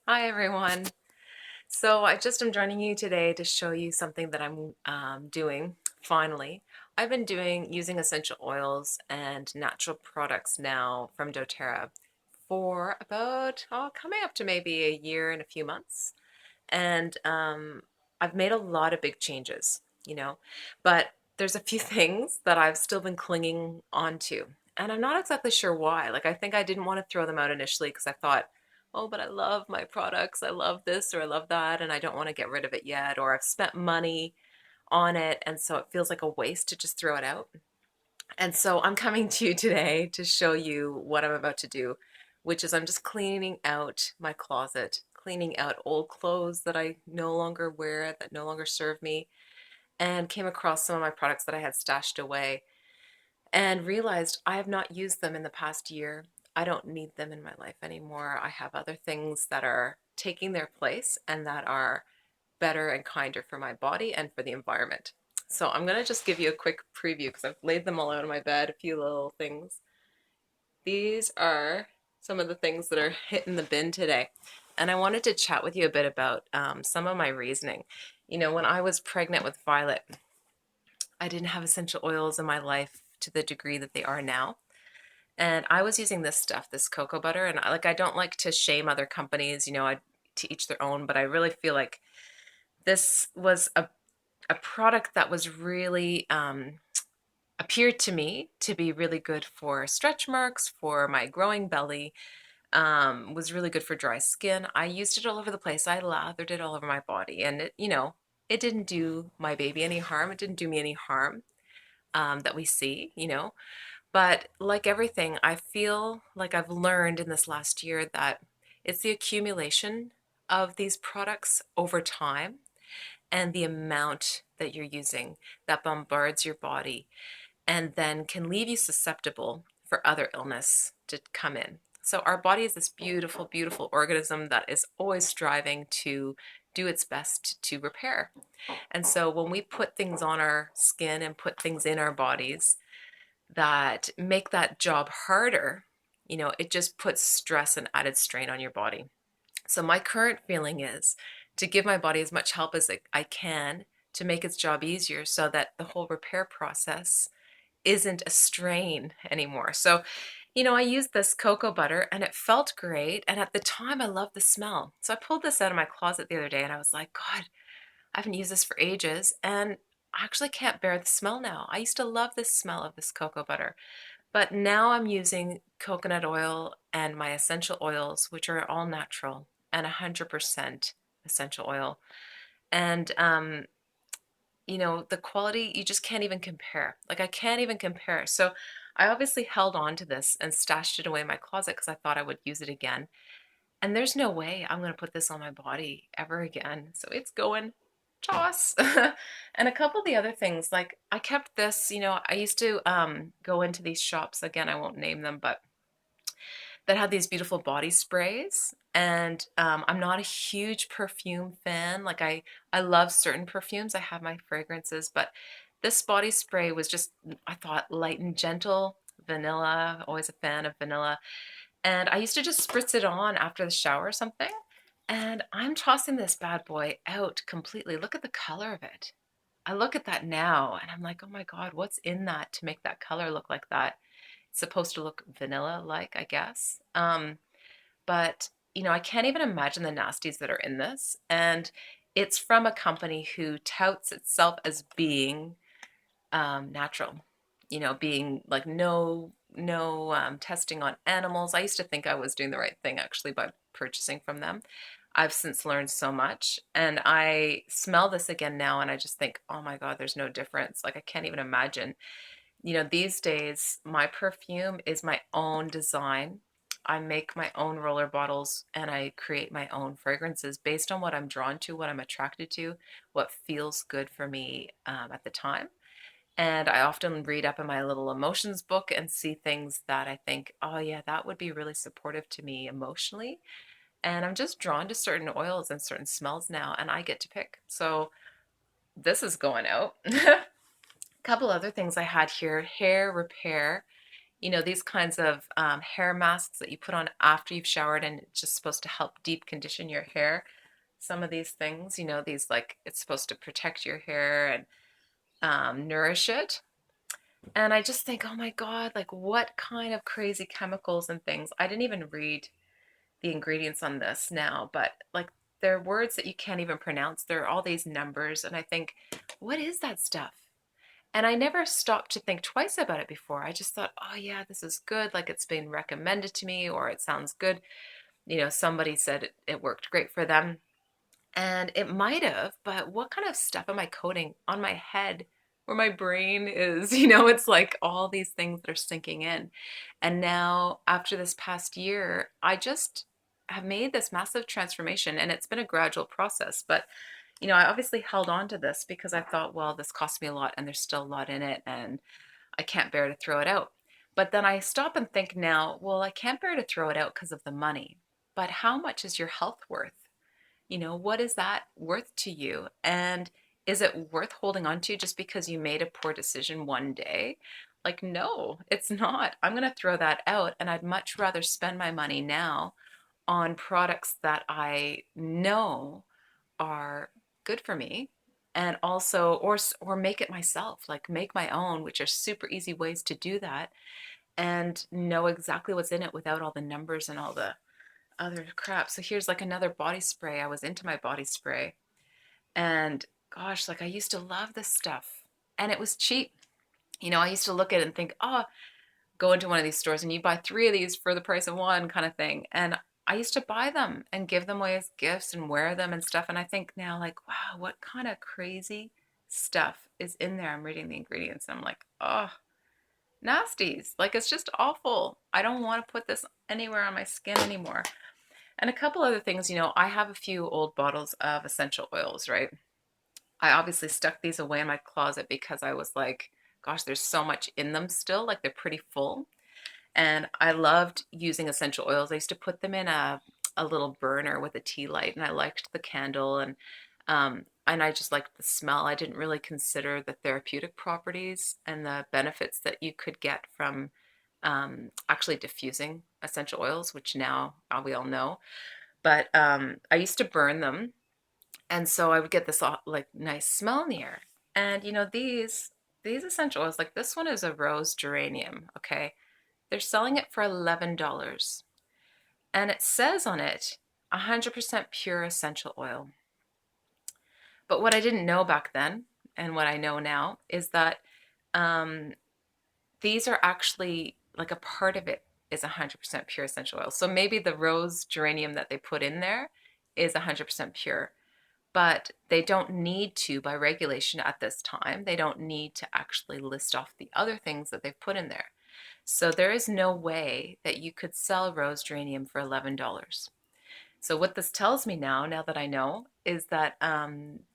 Hi everyone. So I just am joining you today to show you something that I'm doing finally. I've been using essential oils and natural products now from doTERRA for about coming up to maybe a year and a few months. And I've made a lot of big changes, you know, but there's a few things that I've still been clinging on to. And I'm not exactly sure why. Like, I think I didn't want to throw them out initially because I thought, oh, but I love my products. I love this or I love that, and I don't want to get rid of it yet. Or I've spent money on it, and so it feels like a waste to just throw it out. And so I'm coming to you today to show you what I'm about to do, which is I'm just cleaning out my closet, cleaning out old clothes that I no longer wear, that no longer serve me, and came across some of my products that I had stashed away and realized I have not used them in the past year. I don't need them in my life anymore. I have other things that are taking their place and that are better and kinder for my body and for the environment. So I'm going to just give you a quick preview because I've laid them all out on my bed, a few little things. These are some of the things that are hitting the bin today. And I wanted to chat with you a bit about some of my reasoning. You know, when I was pregnant with Violet, I didn't have essential oils in my life to the degree that they are now. And I was using this stuff, this cocoa butter, and I don't like to shame other companies, to each their own, but I really feel like this was a product that was really appeared to me to be really good for stretch marks, for my growing belly, was really good for dry skin. I used it all over the place. I lathered it all over my body, and it didn't do my baby any harm. It didn't do me any harm that we see. But like everything, I feel like I've learned in this last year that it's the accumulation of these products over time and the amount that you're using that bombards your body and then can leave you susceptible for other illness to come in. So our body is this beautiful, beautiful organism that is always striving to do its best to repair. And so when we put things on our skin and put things in our bodies that make that job harder, it just puts stress and added strain on your body. So my current feeling is to give my body as much help as I can to make its job easier so that the whole repair process isn't a strain anymore. So, I used this cocoa butter and it felt great. And at the time, I loved the smell. So I pulled this out of my closet the other day and I was like, God, I haven't used this for ages. And I actually can't bear the smell now. I used to love the smell of this cocoa butter. But now I'm using coconut oil and my essential oils, which are all natural and 100% essential oil. And the quality, you just can't even compare. Like, I can't even compare. So I obviously held on to this and stashed it away in my closet because I thought I would use it again. And there's no way I'm going to put this on my body ever again. So it's going toss. And a couple of the other things, like I kept this, I used to go into these shops, again, I won't name them, but that had these beautiful body sprays. And I'm not a huge perfume fan. Like I love certain perfumes. I have my fragrances, but this body spray was just, I thought, light and gentle. Vanilla, always a fan of vanilla. And I used to just spritz it on after the shower or something. And I'm tossing this bad boy out completely. Look at the color of it. I look at that now and I'm like, oh my God, what's in that to make that color look like that? It's supposed to look vanilla like, I guess. But I can't even imagine the nasties that are in this. And it's from a company who touts itself as being natural, being like no testing on animals. I used to think I was doing the right thing actually by purchasing from them. I've since learned so much, and I smell this again now and I just think, oh my God, there's no difference. Like, I can't even imagine. These days, my perfume is my own design. I make my own roller bottles and I create my own fragrances based on what I'm drawn to, what I'm attracted to, what feels good for me at the time. And I often read up in my little emotions book and see things that I think, oh, yeah, that would be really supportive to me emotionally. And I'm just drawn to certain oils and certain smells now, and I get to pick. So this is going out. A couple other things I had here: hair repair. these kinds of hair masks that you put on after you've showered, and it's just supposed to help deep condition your hair. Some of these things, these like it's supposed to protect your hair and nourish it. And I just think, oh my God, like what kind of crazy chemicals and things? I didn't even read the ingredients on this now, but like they're words that you can't even pronounce. There are all these numbers, and I think, what is that stuff? And I never stopped to think twice about it before. I just thought, oh yeah, this is good. Like it's been recommended to me, or it sounds good. Somebody said it worked great for them. And it might have, but what kind of stuff am I coating on my head where my brain is? It's like all these things that are sinking in. And now, after this past year, I just have made this massive transformation, and it's been a gradual process. But, I obviously held on to this because I thought, well, this cost me a lot and there's still a lot in it, and I can't bear to throw it out. But then I stop and think now, well, I can't bear to throw it out because of the money. But how much is your health worth? What is that worth to you? And is it worth holding on to just because you made a poor decision one day? Like, no, it's not. I'm going to throw that out. And I'd much rather spend my money now on products that I know are good for me, and also or make it myself, like make my own, which are super easy ways to do that, and know exactly what's in it without all the numbers and all the other crap. So here's like another body spray. I was into my body spray, and gosh, like I used to love this stuff, and it was cheap. I used to look at it and think, oh, go into one of these stores and you buy three of these for the price of one, kind of thing. And I used to buy them and give them away as gifts and wear them and stuff. And I think now, like, wow, what kind of crazy stuff is in there? I'm reading the ingredients and I'm like, oh, nasties. Like, it's just awful. I don't want to put this anywhere on my skin anymore. And a couple other things, I have a few old bottles of essential oils, right? I obviously stuck these away in my closet because I was like, gosh, there's so much in them still. Like, they're pretty full. And I loved using essential oils. I used to put them in a little burner with a tea light, and I liked the candle, and I just liked the smell. I didn't really consider the therapeutic properties and the benefits that you could get from actually diffusing essential oils, which now we all know. But I used to burn them, and so I would get this like nice smell in the air. And these essential oils, like this one is a rose geranium. Okay, they're selling it for $11. And it says on it 100% pure essential oil. But what I didn't know back then, and what I know now, is that um, these are actually like a part of it is 100% pure essential oil. So maybe the rose geranium that they put in there is 100% pure, but they don't need to, by regulation at this time, they don't need to actually list off the other things that they've put in there. So there is no way that you could sell rose geranium for $11. So what this tells me now that I know, is that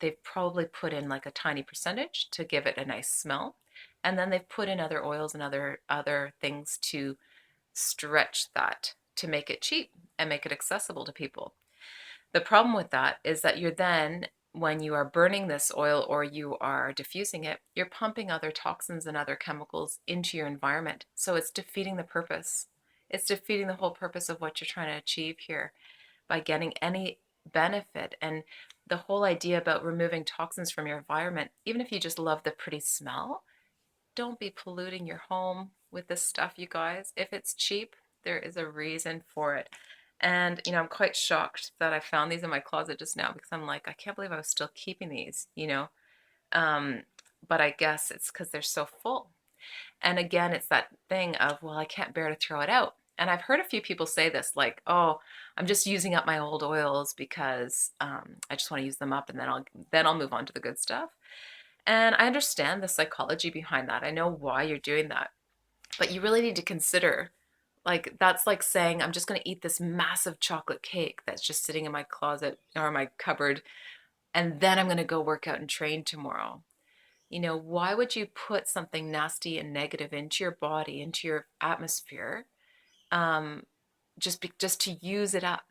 they've probably put in like a tiny percentage to give it a nice smell, and then they've put in other oils and other things to stretch that to make it cheap and make it accessible to people. The problem with that is that you're then, when you are burning this oil or you are diffusing it, you're pumping other toxins and other chemicals into your environment. So it's defeating the purpose. It's defeating the whole purpose of what you're trying to achieve here by getting any benefit. And the whole idea about removing toxins from your environment, even if you just love the pretty smell, don't be polluting your home with this stuff, you guys. If it's cheap, there is a reason for it. And, I'm quite shocked that I found these in my closet just now, because I'm like, I can't believe I was still keeping these. Um, but I guess it's because they're so full. And again, it's that thing of, well, I can't bear to throw it out. And I've heard a few people say this, like, oh, I'm just using up my old oils because I just want to use them up, and then I'll move on to the good stuff. And I understand the psychology behind that. I know why you're doing that. But you really need to consider, like, that's like saying, I'm just going to eat this massive chocolate cake that's just sitting in my closet or my cupboard, and then I'm going to go work out and train tomorrow. Why would you put something nasty and negative into your body, into your atmosphere, um, just to use it up?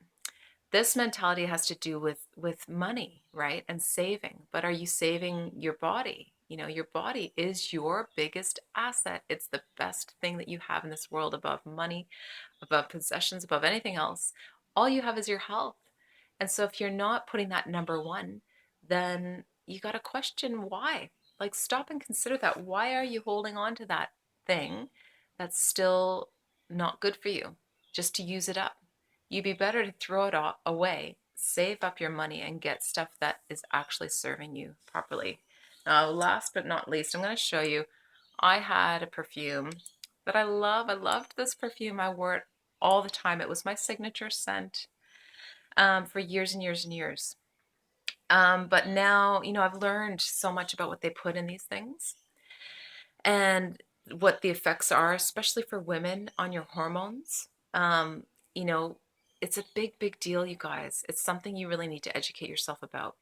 This mentality has to do with money, right? And saving. But are you saving your body? You know, your body is your biggest asset. It's the best thing that you have in this world above money, above possessions, above anything else. All you have is your health. And so if you're not putting that number one, then you got to question why. Like, stop and consider that. Why are you holding on to that thing that's still not good for you just to use it up? You'd be better to throw it all away, save up your money, and get stuff that is actually serving you properly. Now, last but not least, I'm going to show you. I had a perfume that I love. I loved this perfume. I wore it all the time. It was my signature scent for years and years and years. But now, I've learned so much about what they put in these things and what the effects are, especially for women on your hormones. You know, it's a big, big deal, you guys. It's something you really need to educate yourself about.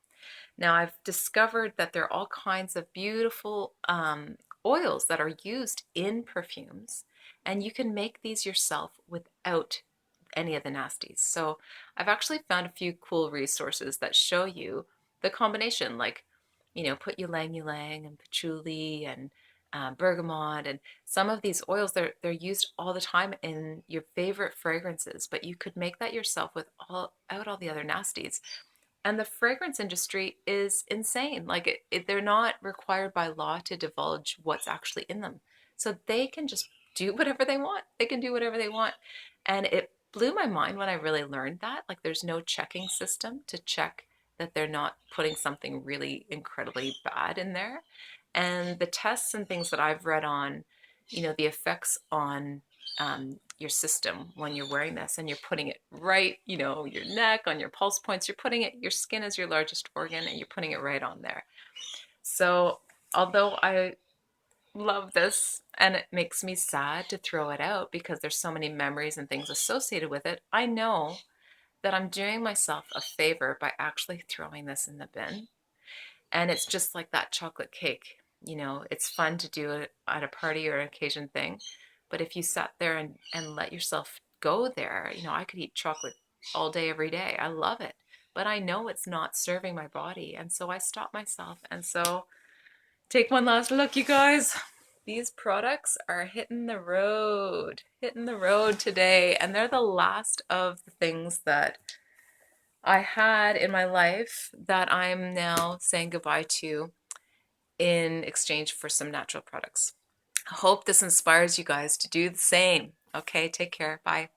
Now, I've discovered that there are all kinds of beautiful oils that are used in perfumes, and you can make these yourself without any of the nasties. So I've actually found a few cool resources that show you the combination, like, put ylang ylang and patchouli and bergamot, and some of these oils, they're used all the time in your favorite fragrances, but you could make that yourself with all the other nasties. And the fragrance industry is insane. Like, they're not required by law to divulge what's actually in them. So they can just do whatever they want. They can do whatever they want. And it blew my mind when I really learned that. Like, there's no checking system to check that they're not putting something really incredibly bad in there. And the tests and things that I've read on, the effects on your system when you're wearing this, and you're putting it right, your neck, on your pulse points, you're putting it, your skin is your largest organ, and you're putting it right on there. So although I love this and it makes me sad to throw it out because there's so many memories and things associated with it, I know that I'm doing myself a favor by actually throwing this in the bin. And it's just like that chocolate cake. It's fun to do it at a party or an occasion thing. But if you sat there and let yourself go there, I could eat chocolate all day, every day. I love it. But I know it's not serving my body. And so I stop myself. And so take one last look, you guys. These products are hitting the road today. And they're the last of the things that I had in my life that I'm now saying goodbye to in exchange for some natural products. I hope this inspires you guys to do the same. Okay, take care. Bye.